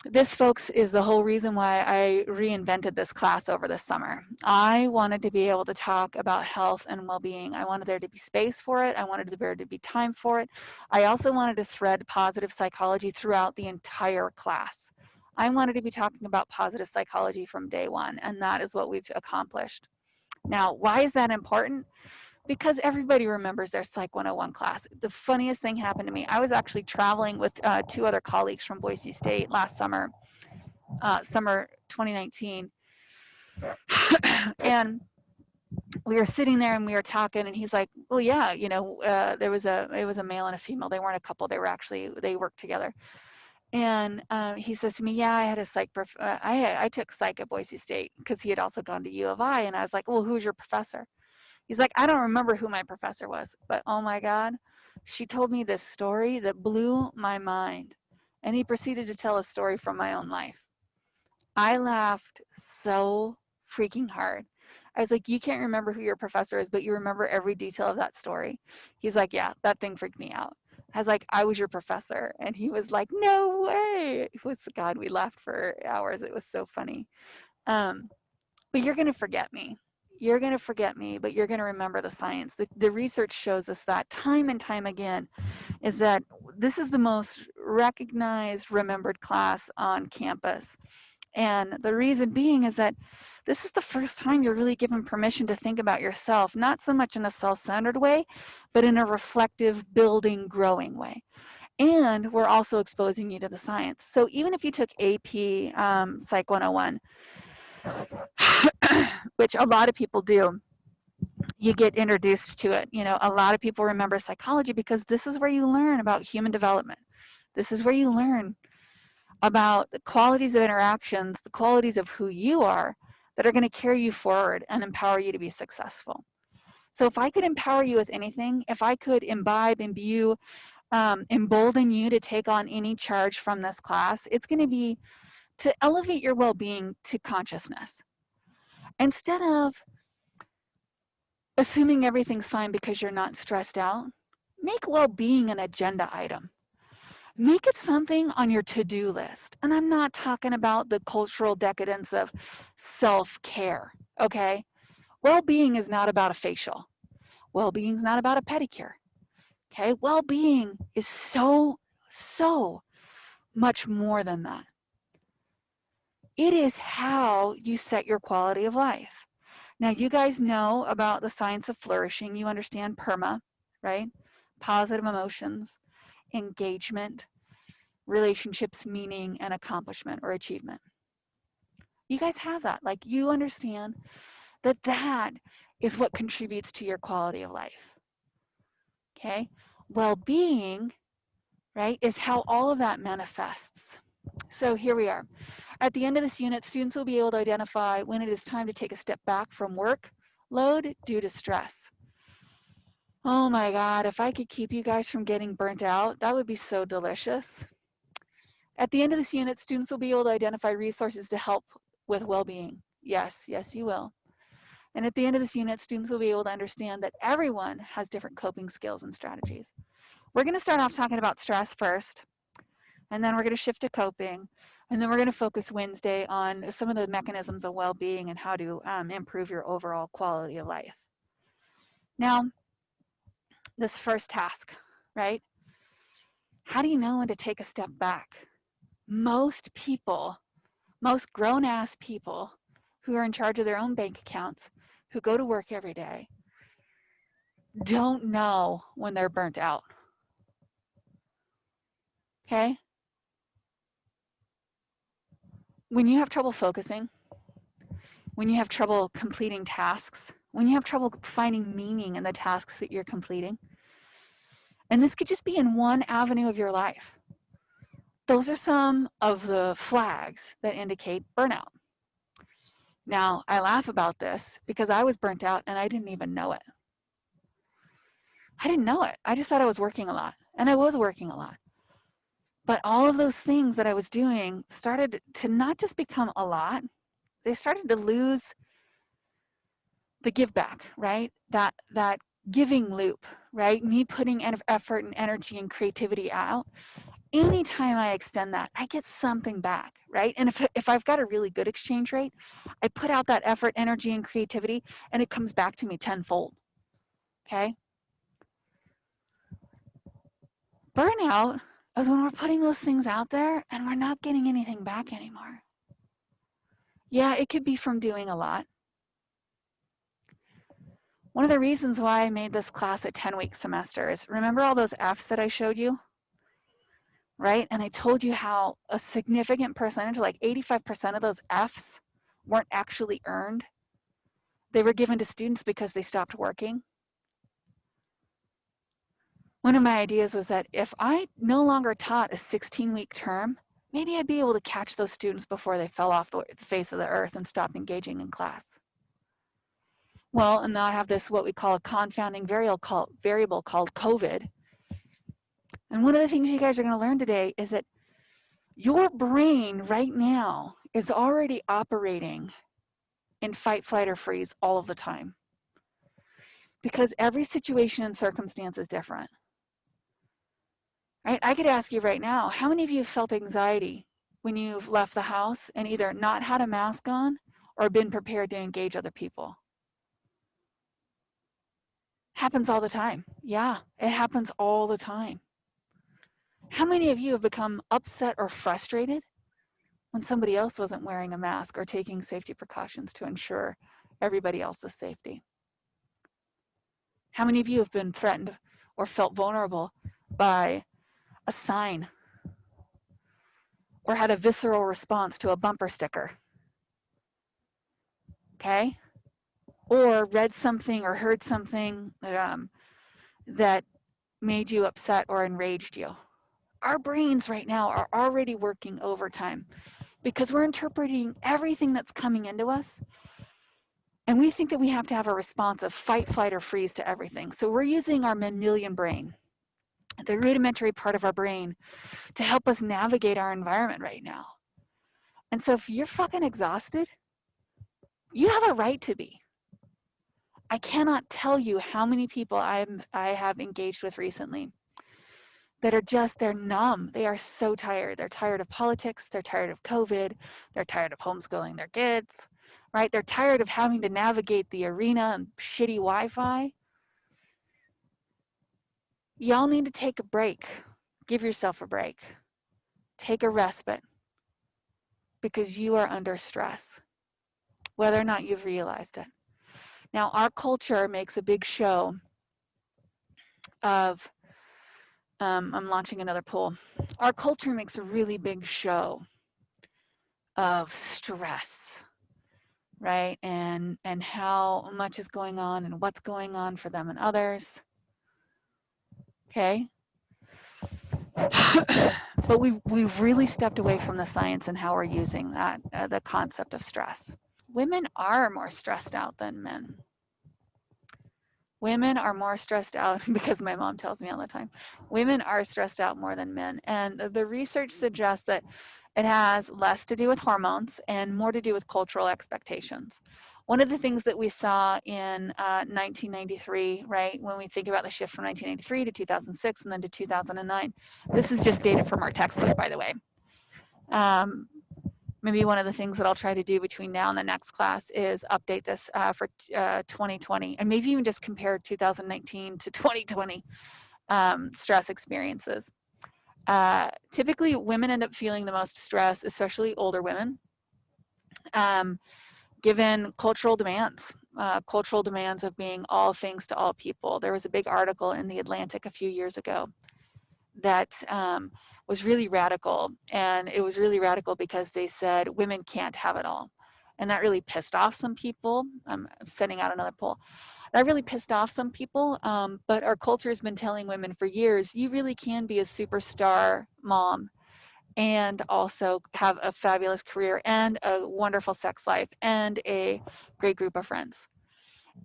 This, folks, is the whole reason why I reinvented this class over the summer. I wanted to be able to talk about health and well-being. I wanted there to be space for it. I wanted there to be time for it. I also wanted to thread positive psychology throughout the entire class. I wanted to be talking about positive psychology from day one, and that is what we've accomplished. Now, why is that important? Because everybody remembers their Psych 101 class. The funniest thing happened to me. I was actually traveling with 2 other colleagues from Boise State last summer, summer 2019. And we were sitting there and we were talking, and he's like, well, yeah, you know, it was a male and a female. They weren't a couple. They worked together. And he says to me, yeah, I had a psych, I took psych at Boise State, because he had also gone to U of I. And I was like, well, who's your professor? He's like, I don't remember who my professor was, but oh my God, she told me this story that blew my mind. And he proceeded to tell a story from my own life. I laughed so freaking hard. I was like, you can't remember who your professor is, but you remember every detail of that story. He's like, yeah, that thing freaked me out. I was like, I was your professor. And he was like, no way. It was, God, we laughed for hours. It was so funny. But you're going to forget me. You're going to forget me, but you're going to remember the science. The research shows us that time and time again, is that this is the most recognized, remembered class on campus. And the reason being is that this is the first time you're really given permission to think about yourself, not so much in a self-centered way, but in a reflective, building, growing way. And we're also exposing you to the science. So even if you took AP Psych 101, which a lot of people do, you get introduced to it. You know, a lot of people remember psychology because this is where you learn about human development. This is where you learn about the qualities of interactions, the qualities of who you are that are going to carry you forward and empower you to be successful. So if I could empower you with anything, if I could imbibe, imbue, embolden you to take on any charge from this class, it's going to be to elevate your well-being to consciousness. Instead of assuming everything's fine because you're not stressed out, make well-being an agenda item. Make it something on your to-do list. And I'm not talking about the cultural decadence of self-care, okay? Well-being is not about a facial. Well-being is not about a pedicure, okay? Well-being is so much more than that. It is how you set your quality of life. Now, you guys know about the science of flourishing. You understand PERMA, right? Positive emotions, engagement, relationships, meaning, and accomplishment or achievement. You guys have that. Like, you understand that that is what contributes to your quality of life. Okay? Well-being, right, is how all of that manifests. So here we are. At the end of this unit, students will be able to identify when it is time to take a step back from work load due to stress. Oh my God, if I could keep you guys from getting burnt out, that would be so delicious. At the end of this unit, students will be able to identify resources to help with well-being. Yes, yes, you will. And at the end of this unit, students will be able to understand that everyone has different coping skills and strategies. We're going to start off talking about stress first, and then we're going to shift to coping, and then we're going to focus Wednesday on some of the mechanisms of well-being and how to improve your overall quality of life. Now, this first task, right? How do you know when to take a step back? Most people, most grown-ass people who are in charge of their own bank accounts, who go to work every day, don't know when they're burnt out. Okay? When you have trouble focusing, when you have trouble completing tasks, when you have trouble finding meaning in the tasks that you're completing, and this could just be in one avenue of your life, those are some of the flags that indicate burnout. Now, I laugh about this because I was burnt out and I didn't even know it. I didn't know it. I just thought I was working a lot, and I was working a lot. But all of those things that I was doing started to not just become a lot, they started to lose the give back, right? That giving loop, right? Me putting effort and energy and creativity out, anytime I extend that, I get something back, right? And if I've got a really good exchange rate, I put out that effort, energy, and creativity, and it comes back to me tenfold, okay? Burnout is when we're putting those things out there and we're not getting anything back anymore. Yeah, it could be from doing a lot. One of the reasons why I made this class a 10-week semester is, remember all those F's that I showed you? Right? And I told you how a significant percentage, like 85% of those F's, weren't actually earned. They were given to students because they stopped working. One of my ideas was that if I no longer taught a 16-week term, maybe I'd be able to catch those students before they fell off the face of the earth and stopped engaging in class. Well, and now I have this, what we call a confounding variable called COVID. And one of the things you guys are going to learn today is that your brain right now is already operating in fight, flight, or freeze all of the time. Because every situation and circumstance is different. Right? I could ask you right now, how many of you have felt anxiety when you've left the house and either not had a mask on or been prepared to engage other people? Happens all the time. Yeah, it happens all the time. How many of you have become upset or frustrated when somebody else wasn't wearing a mask or taking safety precautions to ensure everybody else's safety? How many of you have been threatened or felt vulnerable by a sign or had a visceral response to a bumper sticker? Okay? Or read something or heard something that made you upset or enraged you. Our brains right now are already working overtime because we're interpreting everything that's coming into us, and we think that we have to have a response of fight, flight, or freeze to everything. So we're using our mammalian brain, the rudimentary part of our brain, to help us navigate our environment right now. And so if you're fucking exhausted, you have a right to be. I cannot tell you how many people I have engaged with recently that are just, they're numb. They are so tired. They're tired of politics. They're tired of COVID. They're tired of homeschooling their kids, right? They're tired of having to navigate the arena and shitty Wi-Fi. Y'all need to take a break. Give yourself a break. Take a respite because you are under stress, whether or not you've realized it. Now, our culture makes a big show of, I'm launching another poll. Our culture makes a really big show of stress, right? And how much is going on and what's going on for them and others. Okay? But we've really stepped away from the science and how we're using that, the concept of stress. Women are more stressed out than men. Women are more stressed out because my mom tells me all the time. Women are stressed out more than men. And the research suggests that it has less to do with hormones and more to do with cultural expectations. One of the things that we saw in 1993, right, when we think about the shift from 1993 to 2006 and then to 2009, this is just data from our textbook, by the way. Maybe one of the things that I'll try to do between now and the next class is update this for 2020, and maybe even just compare 2019 to 2020 stress experiences. Typically, women end up feeling the most stress, especially older women, given cultural demands of being all things to all people. There was a big article in The Atlantic a few years ago that was really radical, and it was really radical because they said women can't have it all, and that really pissed off some people. I'm sending out another poll. That really pissed off some people, but our culture has been telling women for years, you really can be a superstar mom and also have a fabulous career and a wonderful sex life and a great group of friends.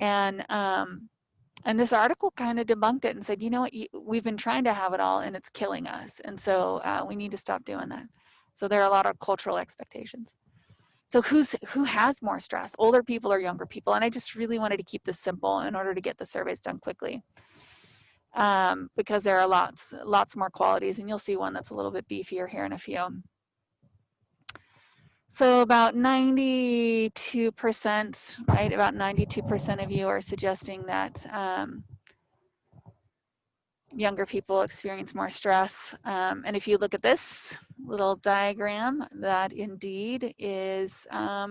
And this article kind of debunked it and said, you know what, we've been trying to have it all and it's killing us. And so we need to stop doing that. So there are a lot of cultural expectations. So who has more stress, older people or younger people? And I just really wanted to keep this simple in order to get the surveys done quickly. because there are lots more qualities, and you'll see one that's a little bit beefier here in a few. So about 92%, right? About 92% of you are suggesting that younger people experience more stress. And if you look at this little diagram, that indeed is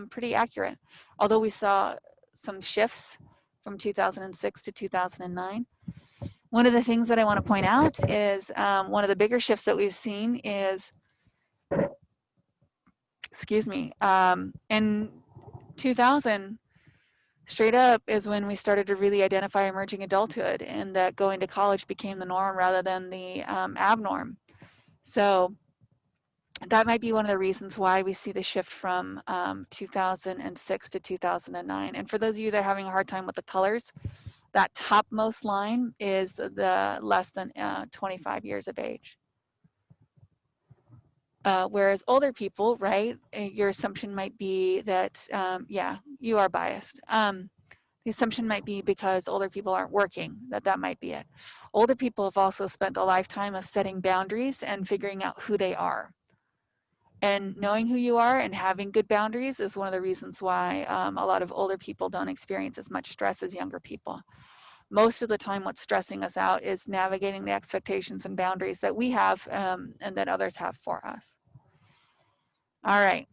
pretty accurate. Although we saw some shifts from 2006 to 2009. One of the things that I want to point out is one of the bigger shifts that we've seen is, excuse me, in 2000, straight up is when we started to really identify emerging adulthood, and that going to college became the norm rather than the abnorm. So that might be one of the reasons why we see the shift from 2006 to 2009. And for those of you that are having a hard time with the colors, that topmost line is the less than 25 years of age. Whereas older people, right, your assumption might be that, yeah, you are biased. The assumption might be because older people aren't working, that might be it. Older people have also spent a lifetime of setting boundaries and figuring out who they are. And knowing who you are and having good boundaries is one of the reasons why a lot of older people don't experience as much stress as younger people. Most of the time, what's stressing us out is navigating the expectations and boundaries that we have and that others have for us. All right.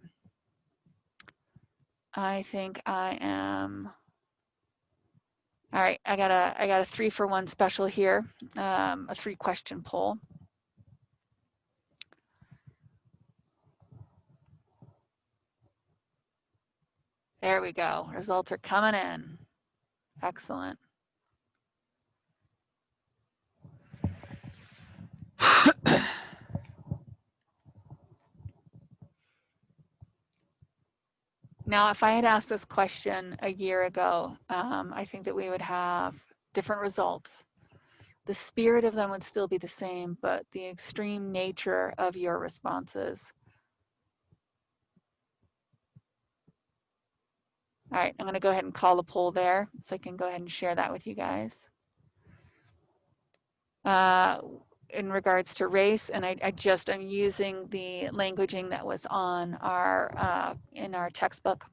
I think I am. All right, I got a 3-for-1 special here, a 3-question poll. There we go. Results are coming in. Excellent. Now, if I had asked this question a year ago, I think that we would have different results. The spirit of them would still be the same, but the extreme nature of your responses. All right, I'm going to go ahead and call the poll there so I can go ahead and share that with you guys. In regards to race, and I'm using the languaging that was on our in our textbook.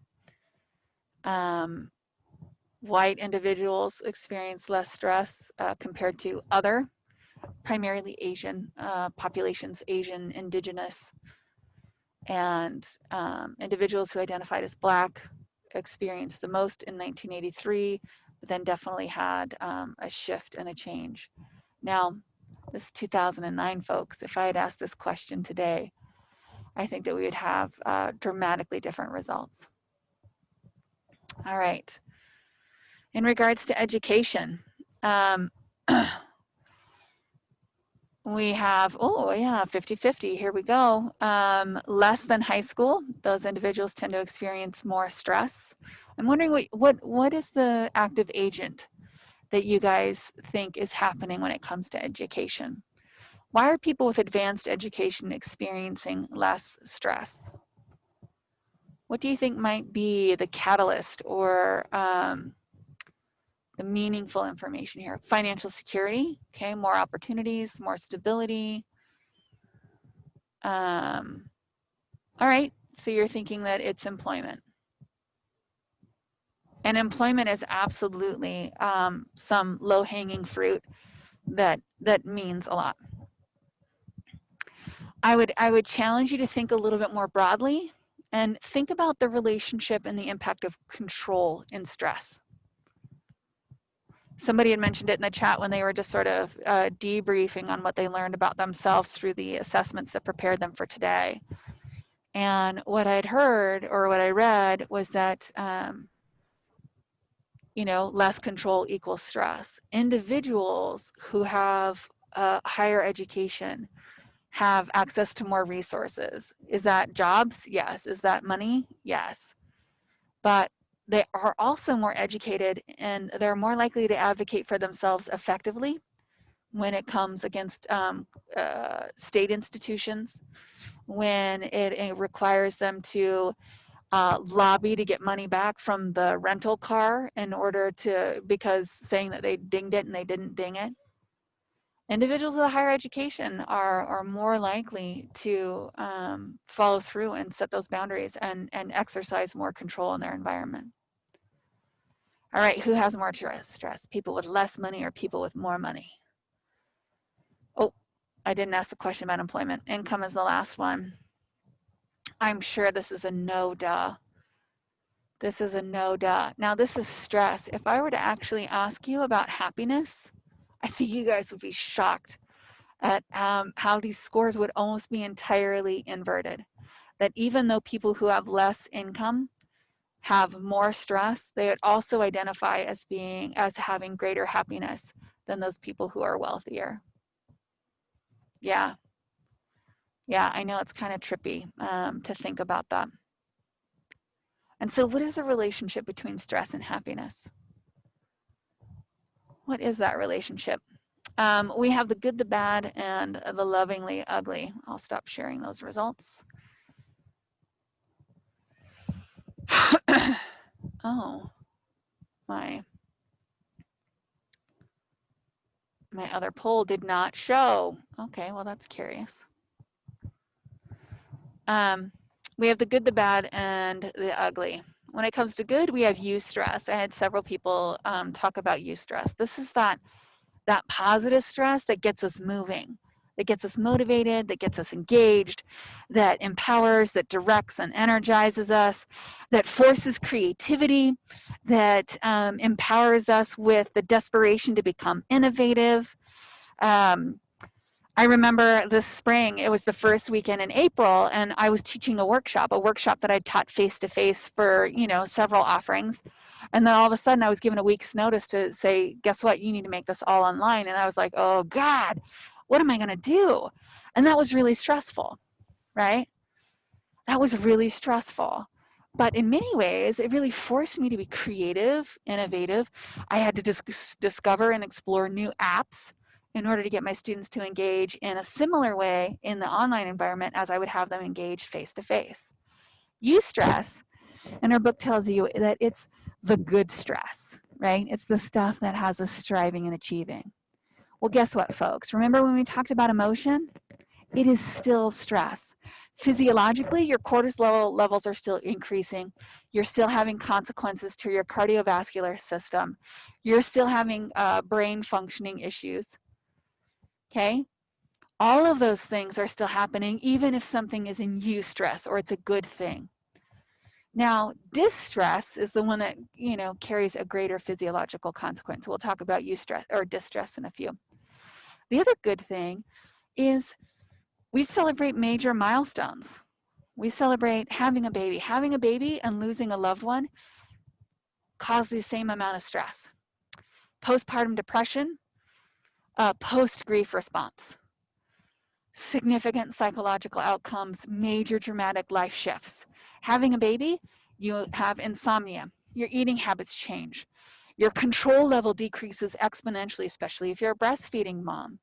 White individuals experience less stress compared to other, primarily Asian populations, Asian, indigenous, and individuals who identified as Black experienced the most in 1983, but then definitely had a shift and a change. Now, this is 2009, folks. If I had asked this question today, I think that we would have dramatically different results. All right. In regards to education, we have, oh yeah, 50-50, here we go. Less than high school, those individuals tend to experience more stress. I'm wondering what is the active agent that you guys think is happening when it comes to education? Why are people with advanced education experiencing less stress? What do you think might be the catalyst or the meaningful information here? Financial security, okay, more opportunities, more stability. All right, so you're thinking that it's employment. And employment is absolutely some low-hanging fruit that means a lot. I would challenge you to think a little bit more broadly and think about the relationship and the impact of control in stress. Somebody had mentioned it in the chat when they were just sort of debriefing on what they learned about themselves through the assessments that prepared them for today. And what I'd heard or what I read was that, you know, less control equals stress. Individuals who have higher education have access to more resources. Is that jobs? Yes. Is that money? Yes. But they are also more educated and they're more likely to advocate for themselves effectively when it comes against state institutions, when it requires them to lobby to get money back from the rental car in order to, because saying that they dinged it and they didn't ding it. Individuals with a higher education are more likely to follow through and set those boundaries and exercise more control in their environment. All right, who has more stress? People with less money or people with more money? Oh, I didn't ask the question about employment. Income is the last one. I'm sure this is a no duh. This is a no duh. Now, this is stress. If I were to actually ask you about happiness, I think you guys would be shocked at how these scores would almost be entirely inverted. That even though people who have less income have more stress, they would also identify as having greater happiness than those people who are wealthier. Yeah, I know it's kind of trippy to think about that. And so what is the relationship between stress and happiness? What is that relationship? We have the good, the bad, and the lovingly ugly. I'll stop sharing those results. Oh, my other poll did not show. Okay, well, that's curious. We have the good, the bad, and the ugly. When it comes to good, we have eustress. I had several people talk about eustress. This is that positive stress that gets us moving, that gets us motivated, that gets us engaged, that empowers, that directs and energizes us, that forces creativity, that empowers us with the desperation to become innovative. I remember this spring, it was the first weekend in April, and I was teaching a workshop that I taught face-to-face for, several offerings. And then all of a sudden I was given a week's notice to say, guess what, you need to make this all online. And I was like, oh God, what am I gonna do? And that was really stressful, right? That was really stressful. But in many ways, it really forced me to be creative, innovative. I had to discover and explore new apps in order to get my students to engage in a similar way in the online environment as I would have them engage face-to-face. Eustress, and our book tells you that it's the good stress, right? It's the stuff that has us striving and achieving. Well, guess what, folks? Remember when we talked about emotion? It is still stress. Physiologically, your cortisol levels are still increasing. You're still having consequences to your cardiovascular system. You're still having brain functioning issues. Okay? All of those things are still happening, even if something is in eustress or it's a good thing. Now, distress is the one that, carries a greater physiological consequence. We'll talk about eustress or distress in a few. The other good thing is we celebrate major milestones. We celebrate having a baby. Having a baby and losing a loved one cause the same amount of stress. Postpartum depression, post-grief response. Significant psychological outcomes, major dramatic life shifts. Having a baby, you have insomnia. Your eating habits change. Your control level decreases exponentially, especially if you're a breastfeeding mom.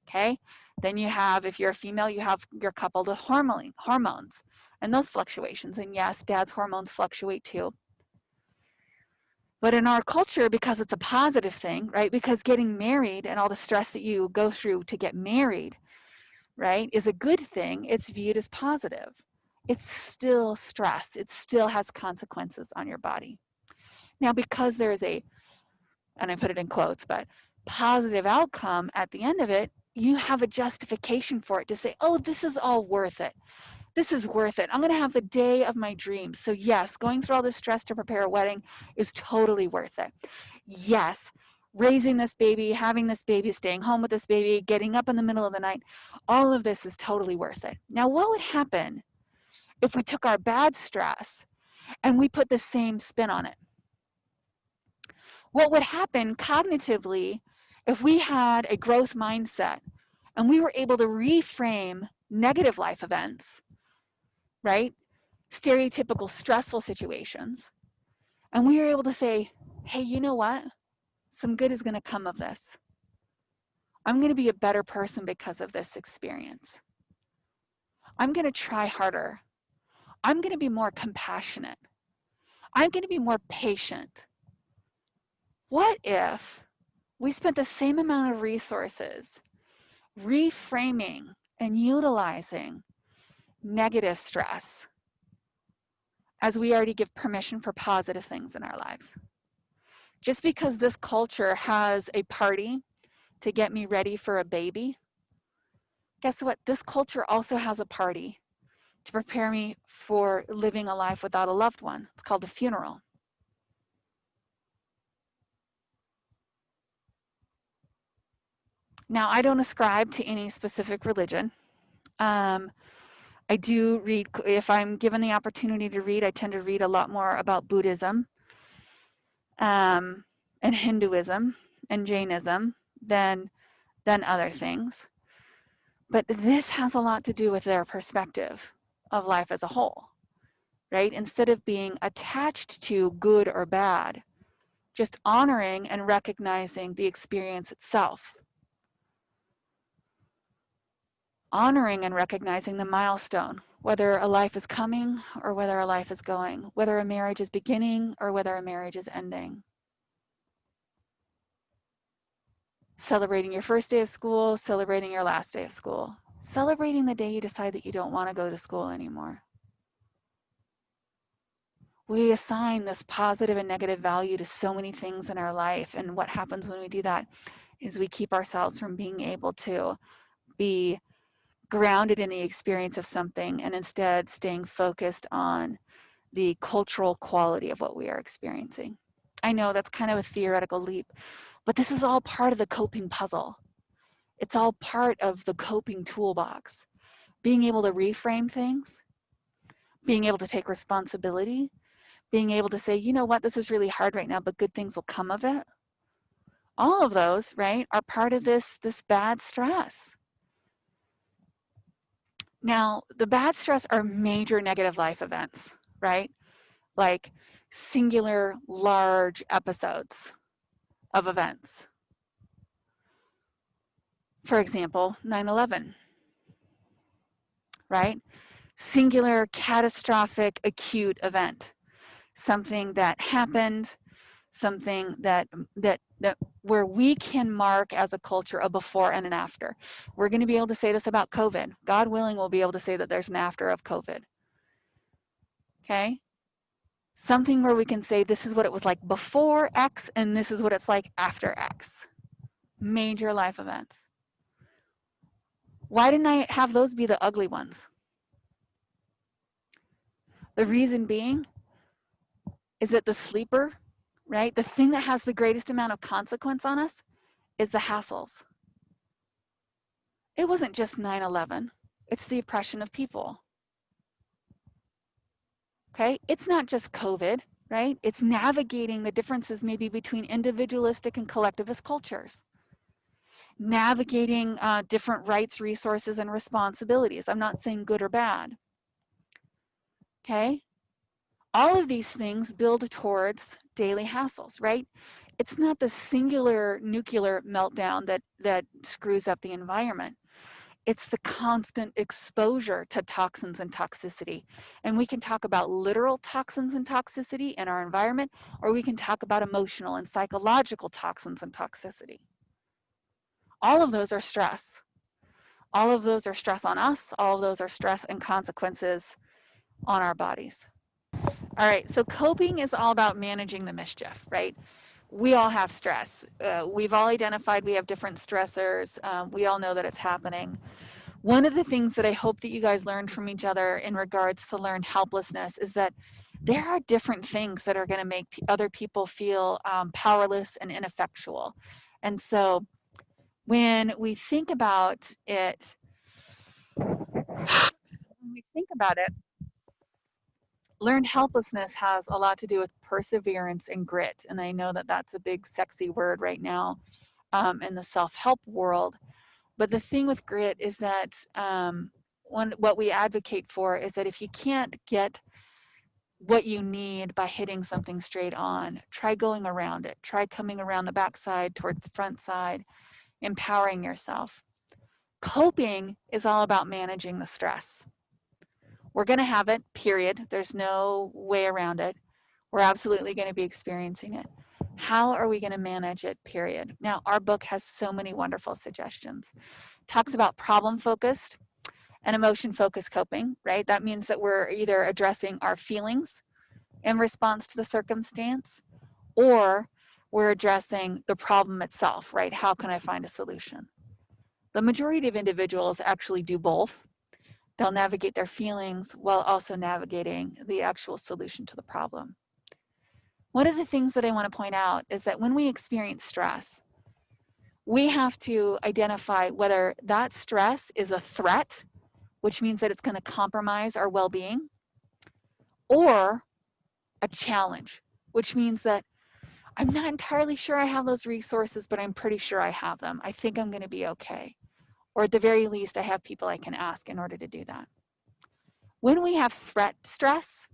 Okay? Then you have, if you're a female, you're coupled with hormones and those fluctuations. And yes, dad's hormones fluctuate too. But in our culture, because it's a positive thing, right? Because getting married and all the stress that you go through to get married, right, is a good thing. It's viewed as positive. It's still stress. It still has consequences on your body. Now, because there is and I put it in quotes, but positive outcome at the end of it, you have a justification for it to say, oh, this is all worth it. This is worth it. I'm going to have the day of my dreams. So yes, going through all this stress to prepare a wedding is totally worth it. Yes, raising this baby, having this baby, staying home with this baby, getting up in the middle of the night, all of this is totally worth it. Now, what would happen if we took our bad stress and we put the same spin on it? What would happen cognitively if we had a growth mindset and we were able to reframe negative life events, right? Stereotypical stressful situations. And we were able to say, hey, you know what? Some good is going to come of this. I'm going to be a better person because of this experience. I'm going to try harder. I'm going to be more compassionate. I'm going to be more patient. What if We spent the same amount of resources reframing and utilizing negative stress as we already give permission for positive things in our lives. Just because this culture has a party to get me ready for a baby, guess what? This culture also has a party to prepare me for living a life without a loved one. It's called a funeral. Now, I don't ascribe to any specific religion. I do read, if I'm given the opportunity to read, I tend to read a lot more about Buddhism and Hinduism and Jainism than other things. But this has a lot to do with their perspective of life as a whole, right? Instead of being attached to good or bad, just honoring and recognizing the experience itself. Honoring and recognizing the milestone, whether a life is coming or whether a life is going, whether a marriage is beginning or whether a marriage is ending. Celebrating your first day of school, celebrating your last day of school, celebrating the day you decide that you don't want to go to school anymore. We assign this positive and negative value to so many things in our life, and what happens when we do that is we keep ourselves from being able to be grounded in the experience of something and instead staying focused on the cultural quality of what we are experiencing. I know that's kind of a theoretical leap, but this is all part of the coping puzzle. It's all part of the coping toolbox. Being able to reframe things, being able to take responsibility, being able to say, you know what, this is really hard right now, but good things will come of it. All of those, right, are part of this bad stress. Now, the bad stress are major negative life events, right? Like singular large episodes of events. For example, 9/11, right? Singular, catastrophic, acute event. Something that happened, something that where we can mark as a culture a before and an after. We're going to be able to say this about COVID. God willing, we'll be able to say that there's an after of COVID. Okay? Something where we can say this is what it was like before X and this is what it's like after X. Major life events. Why didn't I have those be the ugly ones? The reason being is that the sleeper, right, the thing that has the greatest amount of consequence on us is the hassles. It wasn't just 9/11. It's the oppression of people. Okay? It's not just COVID, right? It's navigating the differences maybe between individualistic and collectivist cultures. Navigating different rights, resources, and responsibilities. I'm not saying good or bad. Okay? All of these things build towards daily hassles, right? It's not the singular nuclear meltdown that screws up the environment. It's the constant exposure to toxins and toxicity. And we can talk about literal toxins and toxicity in our environment, or we can talk about emotional and psychological toxins and toxicity. All of those are stress. All of those are stress on us. All of those are stress and consequences on our bodies. All right, so coping is all about managing the mischief, right? We all have stress. We've all identified we have different stressors. We all know that it's happening. One of the things that I hope that you guys learned from each other in regards to learned helplessness is that there are different things that are going to make other people feel powerless and ineffectual. And so when we think about it, learned helplessness has a lot to do with perseverance and grit. And I know that that's a big, sexy word right now in the self-help world. But the thing with grit is that what we advocate for is that if you can't get what you need by hitting something straight on, try going around it. Try coming around the backside towards the front side, empowering yourself. Coping is all about managing the stress. We're going to have it, period. There's no way around it. We're absolutely going to be experiencing it. How are we going to manage it, period? Now, our book has so many wonderful suggestions. Talks about problem-focused and emotion-focused coping, right? That means that we're either addressing our feelings in response to the circumstance, or we're addressing the problem itself, right? How can I find a solution? The majority of individuals actually do both. They'll navigate their feelings while also navigating the actual solution to the problem. One of the things that I want to point out is that when we experience stress, we have to identify whether that stress is a threat, which means that it's going to compromise our well-being, or a challenge, which means that I'm not entirely sure I have those resources, but I'm pretty sure I have them. I think I'm going to be okay. Or at the very least, I have people I can ask in order to do that. When we have threat stress,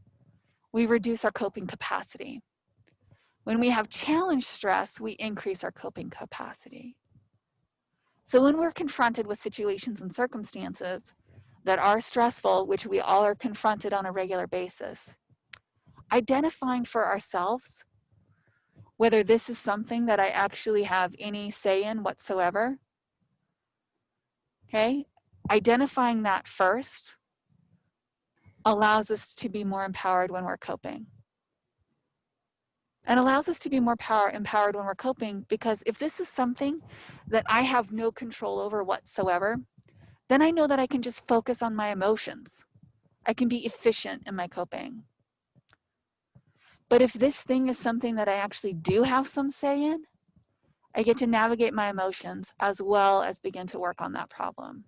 we reduce our coping capacity. When we have challenge stress, we increase our coping capacity. So when we're confronted with situations and circumstances that are stressful, which we all are confronted on a regular basis, identifying for ourselves whether this is something that I actually have any say in whatsoever, okay? Identifying that first allows us to be more empowered when we're coping. And allows us to be more empowered when we're coping, because if this is something that I have no control over whatsoever, then I know that I can just focus on my emotions. I can be efficient in my coping. But if this thing is something that I actually do have some say in, I get to navigate my emotions as well as begin to work on that problem.